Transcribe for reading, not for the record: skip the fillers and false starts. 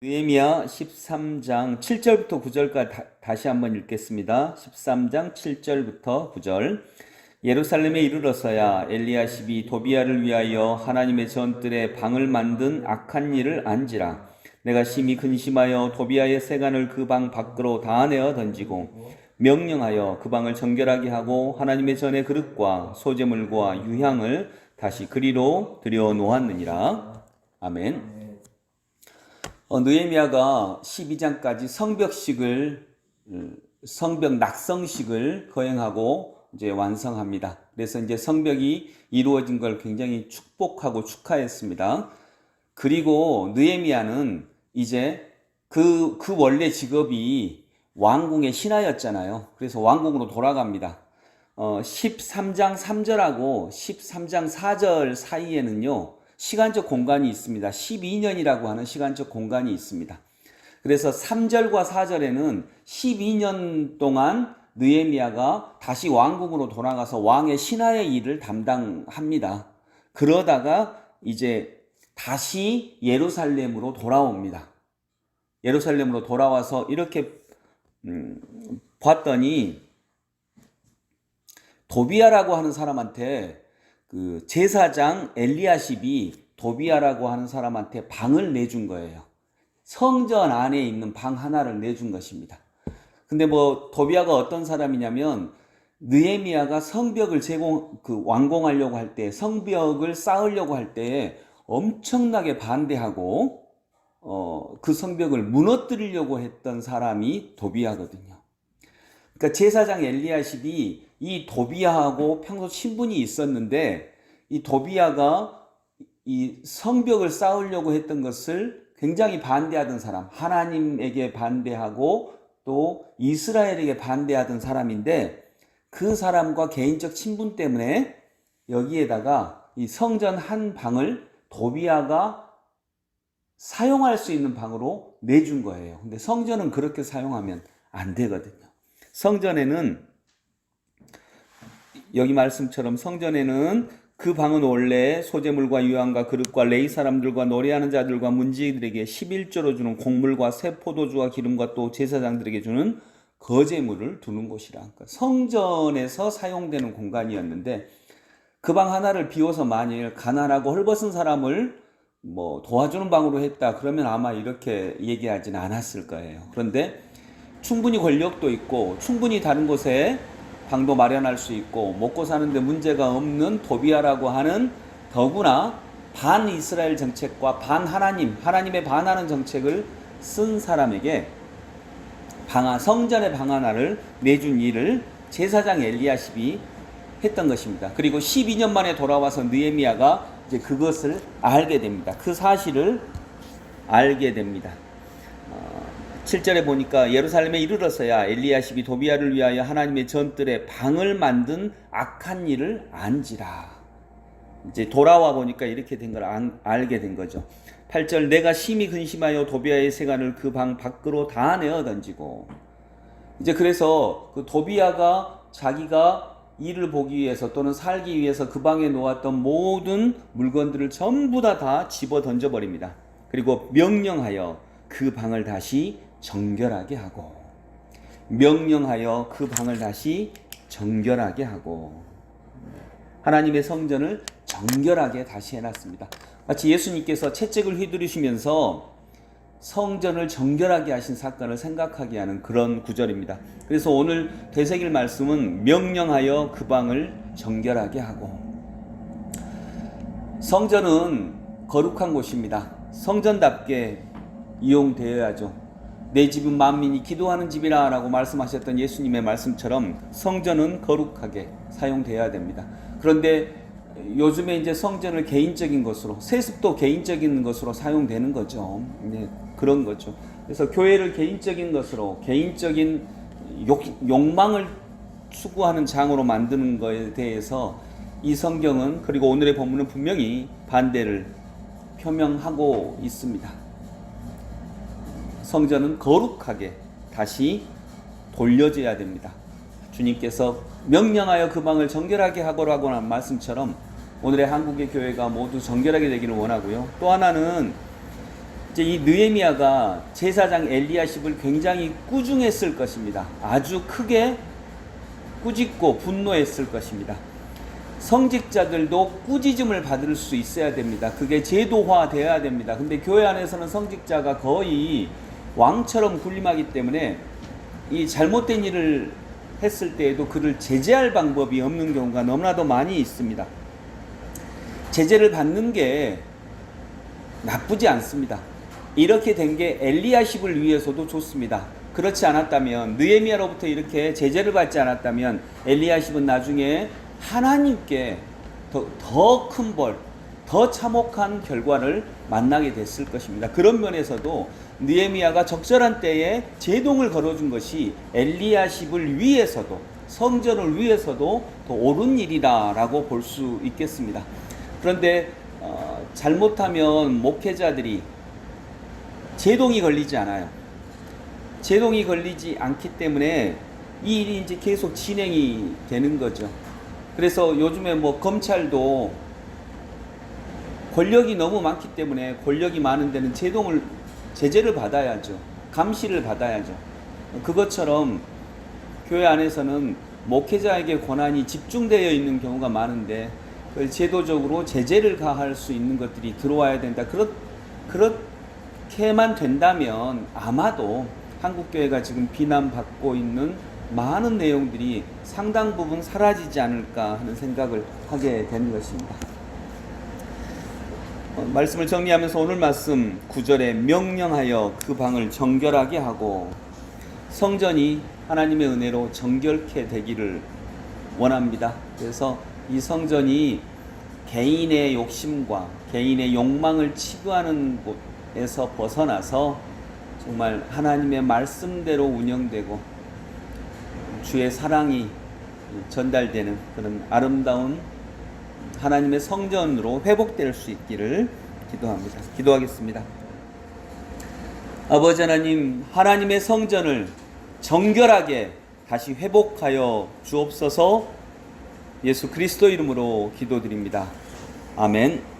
느헤미야 13장 7절부터 9절까지 다시 한번 읽겠습니다. 13장 7절부터 9절. 예루살렘에 이르러서야 엘리야십이 도비야를 위하여 하나님의 전뜰에 방을 만든 악한 일을 안지라. 내가 심히 근심하여 도비야의 세간을 그 방 밖으로 다 내어 던지고 명령하여 그 방을 정결하게 하고 하나님의 전의 그릇과 소제물과 유향을 다시 그리로 들여 놓았느니라. 아멘. 느헤미야가 12장까지 성벽 낙성식을 거행하고 이제 완성합니다. 그래서 이제 성벽이 이루어진 걸 굉장히 축복하고 축하했습니다. 그리고 느헤미야는 이제 그 원래 직업이 왕궁의 신하였잖아요. 그래서 왕궁으로 돌아갑니다. 13장 3절하고 13장 4절 사이에는요, 시간적 공간이 있습니다. 12년이라고 하는 시간적 공간이 있습니다. 그래서 3절과 4절에는 12년 동안 느헤미야가 다시 왕궁으로 돌아가서 왕의 신하의 일을 담당합니다. 그러다가 이제 다시 예루살렘으로 돌아옵니다. 예루살렘으로 돌아와서 이렇게 봤더니 도비야라고 하는 사람한테 그 제사장 엘리야십이 도비야라고 하는 사람한테 방을 내준 거예요. 성전 안에 있는 방 하나를 내준 것입니다. 근데 도비야가 어떤 사람이냐면 느헤미야가 성벽을 완공하려고 할 때, 성벽을 쌓으려고 할 때 엄청나게 반대하고 그 성벽을 무너뜨리려고 했던 사람이 도비야거든요. 그러니까 제사장 엘리야십이 이 도비야하고 평소 친분이 있었는데, 이 도비야가 이 성벽을 쌓으려고 했던 것을 굉장히 반대하던 사람, 하나님에게 반대하고 또 이스라엘에게 반대하던 사람인데, 그 사람과 개인적 친분 때문에 여기에다가 이 성전 한 방을 도비야가 사용할 수 있는 방으로 내준 거예요. 근데 성전은 그렇게 사용하면 안 되거든요. 성전에는 여기 말씀처럼 성전에는 그 방은 원래 소제물과 유향과 그릇과 레위 사람들과 노래하는 자들과 문지기들에게 11조로 주는 곡물과 새 포도주와 기름과 또 제사장들에게 주는 거제물을 두는 곳이라. 그러니까 성전에서 사용되는 공간이었는데, 그 방 하나를 비워서 만일 가난하고 헐벗은 사람을 도와주는 방으로 했다 그러면 아마 이렇게 얘기하지는 않았을 거예요. 그런데 충분히 권력도 있고 충분히 다른 곳에 방도 마련할 수 있고 먹고 사는데 문제가 없는 도비야라고 하는, 더구나 반 이스라엘 정책과 반 하나님에 반하는 정책을 쓴 사람에게 성전의 방 하나를 내준 일을 제사장 엘리야십이 했던 것입니다. 그리고 12년 만에 돌아와서 느헤미야가 이제 그것을 알게 됩니다. 그 사실을 알게 됩니다. 7절에 보니까 예루살렘에 이르러서야 엘리야십이 도비야를 위하여 하나님의 전뜰에 방을 만든 악한 일을 안지라. 이제 돌아와 보니까 이렇게 된 걸 알게 된 거죠. 8절, 내가 심히 근심하여 도비야의 세간을 그 방 밖으로 다 내어 던지고. 이제 그래서 그 도비야가 자기가 일을 보기 위해서 또는 살기 위해서 그 방에 놓았던 모든 물건들을 전부 다 집어 던져버립니다. 그리고 명령하여 그 방을 다시 정결하게 하고, 하나님의 성전을 정결하게 다시 해놨습니다. 마치 예수님께서 채찍을 휘두르시면서 성전을 정결하게 하신 사건을 생각하게 하는 그런 구절입니다. 그래서 오늘 되새길 말씀은 명령하여 그 방을 정결하게 하고. 성전은 거룩한 곳입니다. 성전답게 이용되어야죠. 내 집은 만민이 기도하는 집이라 라고 말씀하셨던 예수님의 말씀처럼 성전은 거룩하게 사용되어야 됩니다. 그런데 요즘에 이제 성전을 개인적인 것으로, 세습도 개인적인 것으로 사용되는 거죠. 네, 그런 거죠. 그래서 교회를 개인적인 것으로, 개인적인 욕망을 추구하는 장으로 만드는 것에 대해서 이 성경은, 그리고 오늘의 본문은 분명히 반대를 표명하고 있습니다. 성전은 거룩하게 다시 돌려져야 됩니다. 주님께서 명령하여 그 방을 정결하게 하고라고 하는 말씀처럼 오늘의 한국의 교회가 모두 정결하게 되기를 원하고요. 또 하나는 이제 이 느헤미야가 제사장 엘리야십을 굉장히 꾸중했을 것입니다. 아주 크게 꾸짖고 분노했을 것입니다. 성직자들도 꾸짖음을 받을 수 있어야 됩니다. 그게 제도화되어야 됩니다. 근데 교회 안에서는 성직자가 거의 왕처럼 군림하기 때문에 이 잘못된 일을 했을 때에도 그를 제재할 방법이 없는 경우가 너무나도 많이 있습니다. 제재를 받는 게 나쁘지 않습니다. 이렇게 된 게 엘리야십을 위해서도 좋습니다. 그렇지 않았다면, 느헤미야로부터 이렇게 제재를 받지 않았다면 엘리야십은 나중에 하나님께 더 큰 벌, 더 참혹한 결과를 만나게 됐을 것입니다. 그런 면에서도 느헤미야가 적절한 때에 제동을 걸어준 것이 엘리야십을 위해서도, 성전을 위해서도 더 옳은 일이라고 볼 수 있겠습니다. 그런데 잘못하면 목회자들이 제동이 걸리지 않아요. 제동이 걸리지 않기 때문에 이 일이 이제 계속 진행이 되는 거죠. 그래서 요즘에 뭐 검찰도 권력이 너무 많기 때문에, 권력이 많은 데는 제재를 받아야죠. 감시를 받아야죠. 그것처럼 교회 안에서는 목회자에게 권한이 집중되어 있는 경우가 많은데 그걸 제도적으로 제재를 가할 수 있는 것들이 들어와야 된다. 그렇게만 된다면 아마도 한국교회가 지금 비난받고 있는 많은 내용들이 상당 부분 사라지지 않을까 하는 생각을 하게 되는 것입니다. 말씀을 정리하면서 오늘 말씀 9절에 명령하여 그 방을 정결하게 하고, 성전이 하나님의 은혜로 정결케 되기를 원합니다. 그래서 이 성전이 개인의 욕심과 개인의 욕망을 치부하는 곳에서 벗어나서 정말 하나님의 말씀대로 운영되고 주의 사랑이 전달되는 그런 아름다운 하나님의 성전으로 회복될 수 있기를 기도합니다. 기도하겠습니다. 아버지 하나님, 하나님의 성전을 정결하게 다시 회복하여 주옵소서. 예수 그리스도 이름으로 기도드립니다. 아멘.